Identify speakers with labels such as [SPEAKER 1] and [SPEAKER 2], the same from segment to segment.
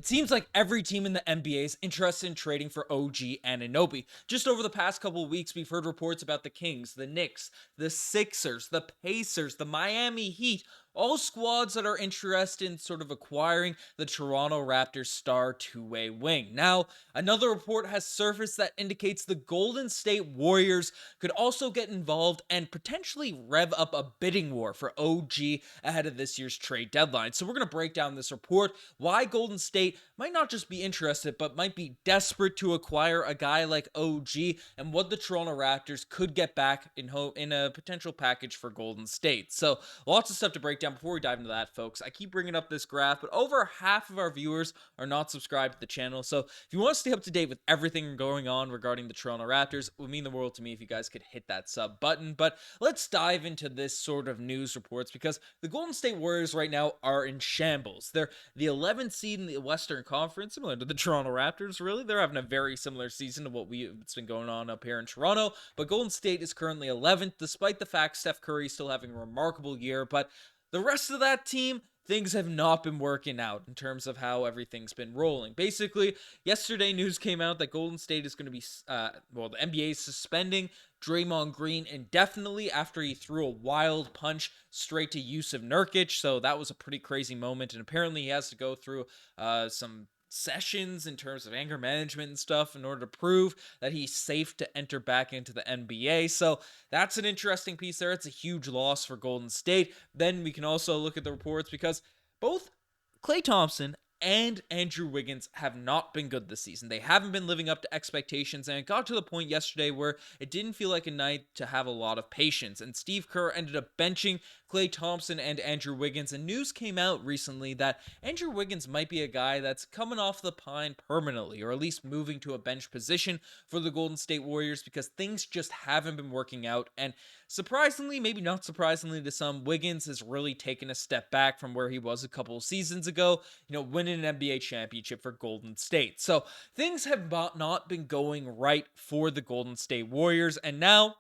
[SPEAKER 1] It seems like every team in the NBA is interested in trading for OG Anunoby. Just over the past couple of weeks, we've heard reports about the Kings, the Knicks, the Sixers, the Pacers, the Miami Heat, all squads that are interested in sort of acquiring the Toronto Raptors star two-way wing. Now, another report has surfaced that indicates the Golden State Warriors could also get involved and potentially rev up a bidding war for OG ahead of this year's trade deadline. So we're going to break down this report, why Golden State might not just be interested, but might be desperate to acquire a guy like OG, and what the Toronto Raptors could get back in a potential package for Golden State. So lots of stuff to break down. Before we dive into that, folks, I keep bringing up this graph, but over half of our viewers are not subscribed to the channel. So if you want to stay up to date with everything going on regarding the Toronto Raptors, it would mean the world to me if you guys could hit that sub button. But let's dive into this sort of news reports, because the Golden State Warriors right now are in shambles. They're the 11th seed in the Western Conference, similar to the Toronto Raptors, really. They're having a very similar season to what's been going on up here in Toronto, but Golden State is currently 11th, despite the fact Steph Curry is still having a remarkable year. But the rest of that team, things have not been working out in terms of how everything's been rolling. Basically, yesterday news came out that Golden State is going to be, the NBA is suspending Draymond Green indefinitely after he threw a wild punch straight to Yusuf Nurkic. So that was a pretty crazy moment, and apparently he has to go through some sessions in terms of anger management and stuff in order to prove that he's safe to enter back into the NBA. So that's an interesting piece there. It's a huge loss for Golden State. Then we can also look at the reports, because both Klay Thompson and Andrew Wiggins have not been good this season. They haven't been living up to expectations, and it got to the point yesterday where it didn't feel like a night to have a lot of patience, and Steve Kerr ended up benching Klay Thompson and Andrew Wiggins, and news came out recently that Andrew Wiggins might be a guy that's coming off the pine permanently, or at least moving to a bench position for the Golden State Warriors, because things just haven't been working out. And surprisingly, maybe not surprisingly to some, Wiggins has really taken a step back from where he was a couple of seasons ago, winning an NBA championship for Golden State. So things have not been going right for the Golden State Warriors, and now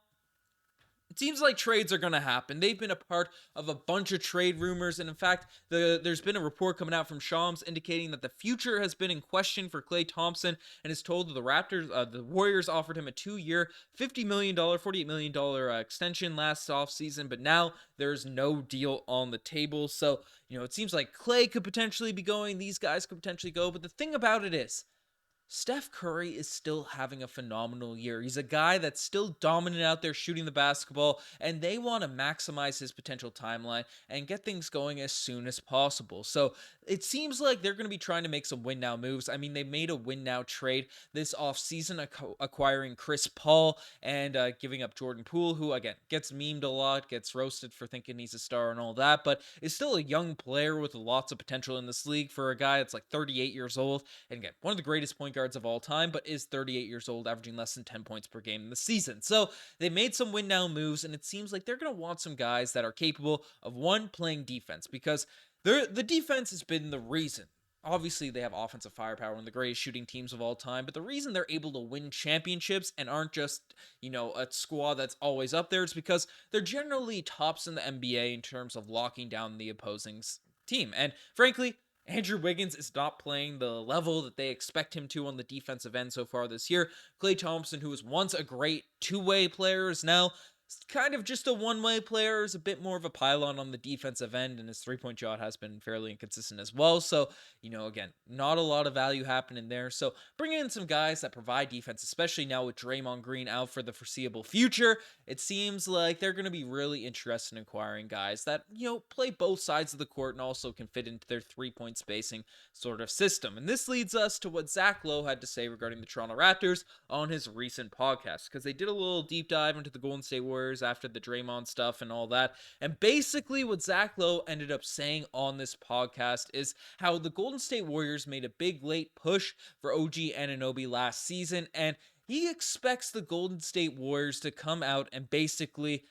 [SPEAKER 1] it seems like trades are going to happen. They've been a part of a bunch of trade rumors, and in fact, there's been a report coming out from Shams indicating that the future has been in question for Klay Thompson, and is told that the Warriors offered him a 2-year, $50 million, $48 million extension last offseason, but now there's no deal on the table. So, it seems like Klay could potentially be going, these guys could potentially go, but the thing about it is, Steph Curry is still having a phenomenal year. He's a guy that's still dominant out there shooting the basketball, and they want to maximize his potential timeline and get things going as soon as possible. So it seems like they're going to be trying to make some win now moves. I mean, they made a win now trade this offseason, acquiring Chris Paul and giving up Jordan Poole, who, again, gets memed a lot, gets roasted for thinking he's a star and all that, but is still a young player with lots of potential in this league for a guy that's like 38 years old. And again, one of the greatest point guards of all time, but is 38 years old, averaging less than 10 points per game in the season. So they made some win now moves, and it seems like they're going to want some guys that are capable of, one, playing defense, because the defense has been the reason. Obviously, they have offensive firepower, one of the greatest shooting teams of all time, but the reason they're able to win championships and aren't just, a squad that's always up there is because they're generally tops in the NBA in terms of locking down the opposing team. And frankly, Andrew Wiggins is not playing the level that they expect him to on the defensive end so far this year. Klay Thompson, who was once a great two-way player, is now kind of just a one-way player, is a bit more of a pylon on the defensive end, and his three-point shot has been fairly inconsistent as well. So, again, not a lot of value happening there. So bringing in some guys that provide defense, especially now with Draymond Green out for the foreseeable future, it seems like they're going to be really interested in acquiring guys that, play both sides of the court and also can fit into their three-point spacing sort of system. And this leads us to what Zach Lowe had to say regarding the Toronto Raptors on his recent podcast, because they did a little deep dive into the Golden State Warriors after the Draymond stuff and all that. And basically what Zach Lowe ended up saying on this podcast is how the Golden State Warriors made a big late push for OG Anunoby last season, and he expects the Golden State Warriors to come out and basically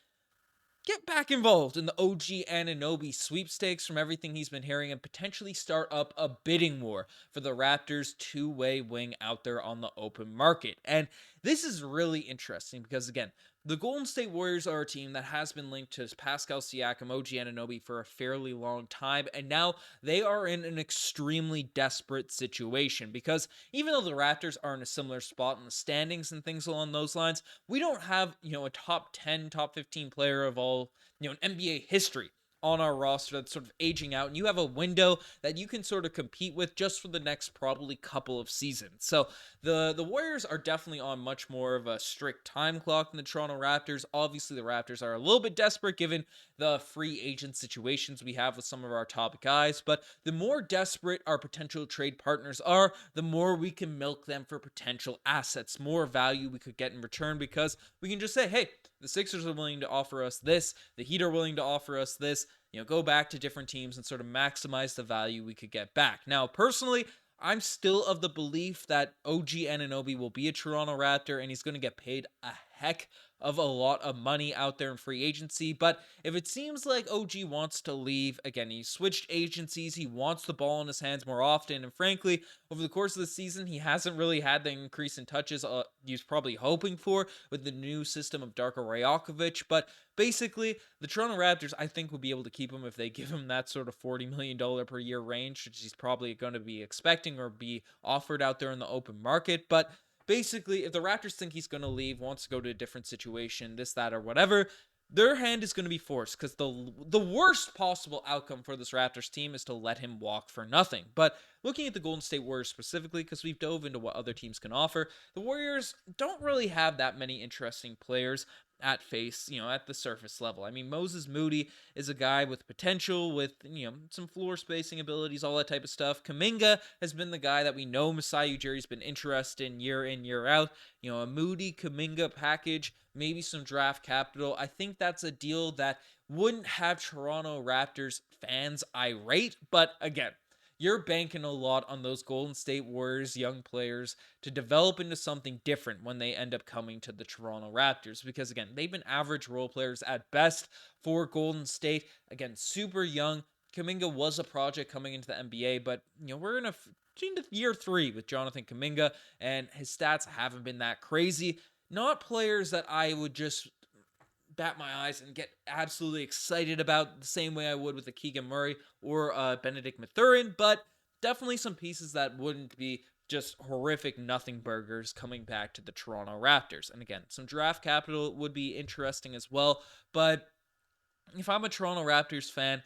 [SPEAKER 1] get back involved in the OG Anunoby sweepstakes from everything he's been hearing, and potentially start up a bidding war for the Raptors' two-way wing out there on the open market. And this is really interesting because, again, The Golden State Warriors are a team that has been linked to Pascal Siakam, OG Anunoby for a fairly long time, and now they are in an extremely desperate situation because even though the Raptors are in a similar spot in the standings and things along those lines, we don't have, a top 10, top 15 player of all, an NBA history on our roster that's sort of aging out, and you have a window that you can sort of compete with just for the next probably couple of seasons. So the Warriors are definitely on much more of a strict time clock than the Toronto Raptors. Obviously, the Raptors are a little bit desperate given the free agent situations we have with some of our top guys, but the more desperate our potential trade partners are, the more we can milk them for potential assets, more value we could get in return because we can just say, hey, the Sixers are willing to offer us this, the Heat are willing to offer us this, go back to different teams and sort of maximize the value we could get back. Now, personally, I'm still of the belief that OG Anunoby will be a Toronto Raptor and he's going to get paid a heck of a lot of money out there in free agency. But if it seems like OG wants to leave, again, he switched agencies, he wants the ball in his hands more often, and frankly, over the course of the season, he hasn't really had the increase in touches he was probably hoping for with the new system of Darko Rajakovic. But basically, the Toronto Raptors, I think, would be able to keep him if they give him that sort of $40 million per year range, which he's probably going to be expecting or be offered out there in the open market. But basically, if the Raptors think he's going to leave, wants to go to a different situation, this, that, or whatever, their hand is going to be forced because the worst possible outcome for this Raptors team is to let him walk for nothing. But looking at the Golden State Warriors specifically, because we've dove into what other teams can offer, the Warriors don't really have that many interesting players at face, at the surface level. I mean, Moses Moody is a guy with potential, with, some floor spacing abilities, all that type of stuff. Kuminga has been the guy that we know Masai Ujiri's been interested in, year out. A Moody Kuminga package, maybe some draft capital. I think that's a deal that wouldn't have Toronto Raptors fans irate, but again, you're banking a lot on those Golden State Warriors young players to develop into something different when they end up coming to the Toronto Raptors. Because again, they've been average role players at best for Golden State. Again, super young. Kuminga was a project coming into the NBA, but we're in year 3 with Jonathan Kuminga, and his stats haven't been that crazy. Not players that I would just bat my eyes and get absolutely excited about the same way I would with a Keegan Murray or Benedict Mathurin, but definitely some pieces that wouldn't be just horrific nothing burgers coming back to the Toronto Raptors. And again, some draft capital would be interesting as well, but if I'm a Toronto Raptors fan,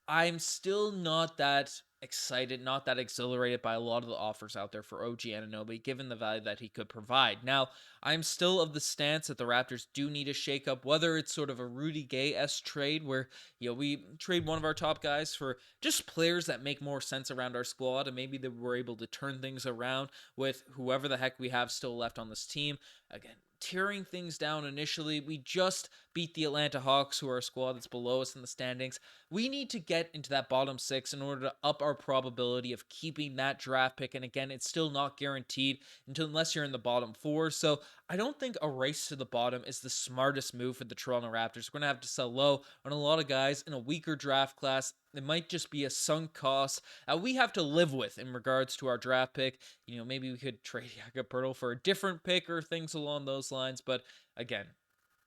[SPEAKER 1] I'm still not that excited, not that exhilarated by a lot of the offers out there for OG Anunoby, given the value that he could provide. Now, I'm still of the stance that the Raptors do need a shakeup, whether it's sort of a Rudy Gay-esque trade where, we trade one of our top guys for just players that make more sense around our squad, and maybe that we're able to turn things around with whoever the heck we have still left on this team. Again, tearing things down initially. We just beat the Atlanta Hawks, who are a squad that's below us in the standings. We need to get into that bottom 6 in order to up our probability of keeping that draft pick. And again, it's still not guaranteed unless you're in the bottom 4. So I don't think a race to the bottom is the smartest move for the Toronto Raptors. We're going to have to sell low on a lot of guys in a weaker draft class. It might just be a sunk cost we have to live with in regards to our draft pick. Maybe we could trade Jakob for a different pick or things along those lines. But again,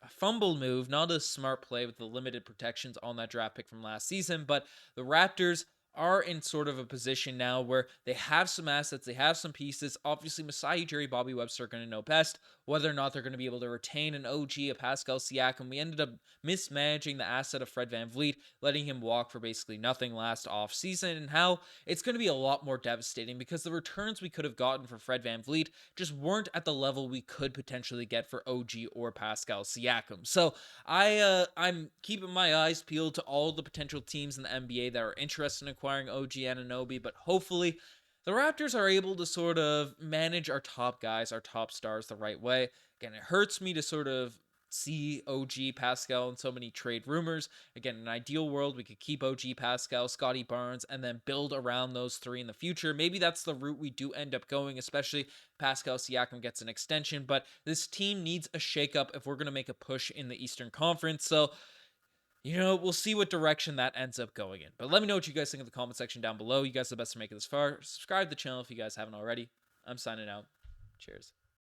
[SPEAKER 1] a fumble move, not a smart play with the limited protections on that draft pick from last season. But the Raptors are in sort of a position now where they have some assets, they have some pieces. Obviously, Masai Ujiri, Bobby Webster are going to know best whether or not they're going to be able to retain an OG, a Pascal Siakam. We ended up mismanaging the asset of Fred VanVleet, letting him walk for basically nothing last offseason, and how it's going to be a lot more devastating because the returns we could have gotten for Fred VanVleet just weren't at the level we could potentially get for OG or Pascal Siakam. So I'm keeping my eyes peeled to all the potential teams in the NBA that are interested in acquiring OG Anunoby, but hopefully the Raptors are able to sort of manage our top guys, our top stars the right way. Again, it hurts me to sort of see OG Pascal in so many trade rumors. Again, in an ideal world, we could keep OG Pascal, Scotty Barnes, and then build around those 3 in the future. Maybe that's the route we do end up going, especially Pascal Siakam gets an extension. But this team needs a shakeup if we're going to make a push in the Eastern Conference. So we'll see what direction that ends up going in. But let me know what you guys think in the comment section down below. You guys are the best to make it this far. Subscribe to the channel if you guys haven't already. I'm signing out. Cheers.